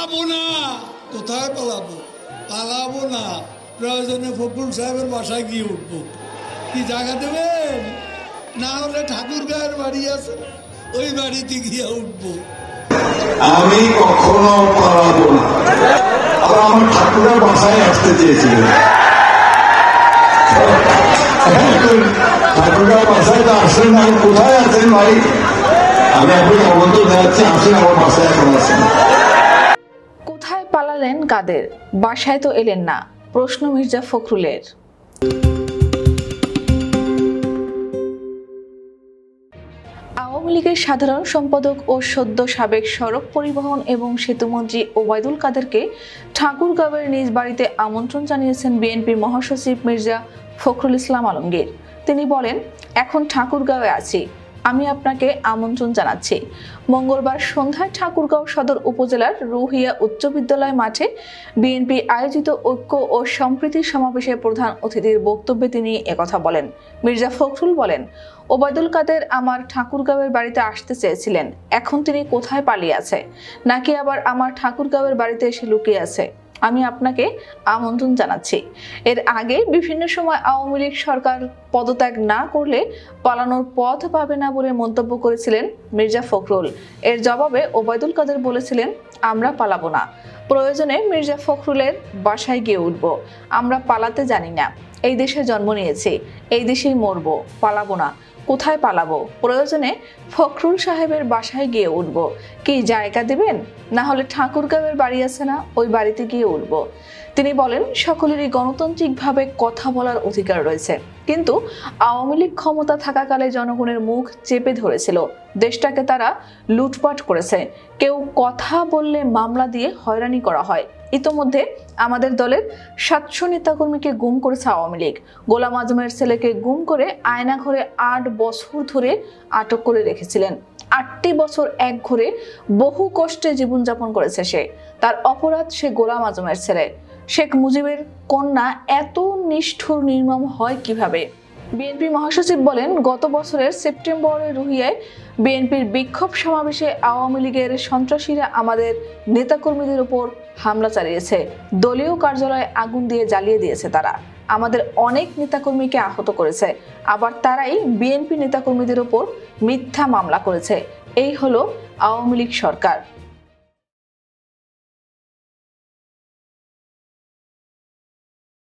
পালাবো না। কোথায় পালাবো? পালাবো না, প্রয়োজনে ফখরুল সাহেবের বাসায় গিয়ে উঠবো। কি জায়গা দেবেন? না হলে ঠাকুরগাঁয়ের বাড়ি আছে, ওই বাড়িতে গিয়ে উঠবো। আমি কখনো পালাবো না। আবার আমার ঠাকুরের বাসায় আসতে চেয়েছিলেন, ঠাকুরের বাসায় তো আসলেন না। কোথায় আছেন ভাই? আমি এখন অবন্ত যাচ্ছি, আসেন আমার বাসায় এখন আছেন। কোথায় পালালেন কাদের? বাসায় তো এলেন না, প্রশ্ন মির্জা ফখরুলের। আওয়ামী লীগের সাধারণ সম্পাদক ও সদ্য সাবেক সড়ক পরিবহন এবং সেতুমন্ত্রী ওবায়দুল কাদেরকে ঠাকুরগাঁওয়ের নিজ বাড়িতে আমন্ত্রণ জানিয়েছেন বিএনপির মহাসচিব মির্জা ফখরুল ইসলাম আলমগীর। তিনি বলেন, এখন ঠাকুরগাঁওয়ে আছি, আমি আপনাকে আমন্ত্রণ জানাচ্ছি। মঙ্গলবার সন্ধ্যায় ঠাকুরগাঁও সদর উপজেলার রুহিয়া উচ্চ বিদ্যালয় মাঠে বিএনপি আয়োজিত ঐক্য ও সম্প্রীতি সমাবেশে প্রধান অতিথির বক্তব্যে তিনি একথা বলেন। মির্জা ফখরুল বলেন, ওবায়দুল কাদের আমার ঠাকুরগাঁওয়ের বাড়িতে আসতে চেয়েছিলেন, এখন তিনি কোথায় পালিয়ে আছে, নাকি আবার আমার ঠাকুরগাঁওয়ের বাড়িতে এসে লুকিয়ে আছে? আমি আপনাকে আমন্ত্রণ জানাচ্ছি। এর আগে বিভিন্ন সময় আওয়ামী লীগ সরকার পদত্যাগ না করলে পালানোর পথ পাবে না বলে মন্তব্য করেছিলেন মির্জা ফখরুল। এর জবাবে ওবায়দুল কাদের বলেছিলেন, আমরা পালাবো না, প্রয়োজনে মির্জা ফখরুলের বাসায় গিয়ে উঠব। আমরা পালাতে জানি না, এই দেশে জন্ম নিয়েছি, এই দেশেই মরবো, পালাবো না। কোথায় পালাবো? প্রয়োজনে ফখরুল সাহেবের বাসায় গিয়ে উঠবো। কি জায়গা দেবেন? না হলে ঠাকুরগাঁওয়ের বাড়ি আছে না, ওই বাড়িতে গিয়ে উঠবো। তিনি বলেন, সকলেরই গণতান্ত্রিকভাবে কথা বলার অধিকার রয়েছে, কিন্তু আওয়ামী লীগ ক্ষমতা থাকাকালে জনগণের মুখ চেপে ধরেছিল, দেশটাকে তারা লুটপাট করেছে। কেউ কথা বললে মামলা দিয়ে হয়রানি করা হয়। ইতোমধ্যে আমাদের দলের 700 নেতাকর্মীকে গুম করেছে আওয়ামী লীগ। গোলাম আজমের ছেলেকে গুম করে আয়না ঘরে 8 বছর ধরে আটক করে রেখেছিলেন। 8টি বছর এক ঘরে বহু কষ্টে জীবনযাপন করেছে সে। তার অপরাধ, সে গোলাম আজমের ছেলে। শেখ মুজিবের কন্যা এত নিষ্ঠুর নির্মম হয় কিভাবে? বিএনপি মহাসচিব বলেন, গত বছরের সেপ্টেম্বরে রুহিয়ায় বিএনপির বিক্ষোভ সমাবেশে আওয়ামী লীগের সন্ত্রাসীরা আমাদের নেতাকর্মীদের উপর হামলা চালিয়েছে। দলীয় কার্যালয়ে আগুন দিয়ে জ্বালিয়ে দিয়েছে তারা। আমাদের অনেক নেতাকর্মীকে আহত করেছে। আবার তারাই বিএনপি নেতাকর্মীদের উপর মিথ্যা মামলা করেছে। এই হলো আওয়ামী লীগ সরকার।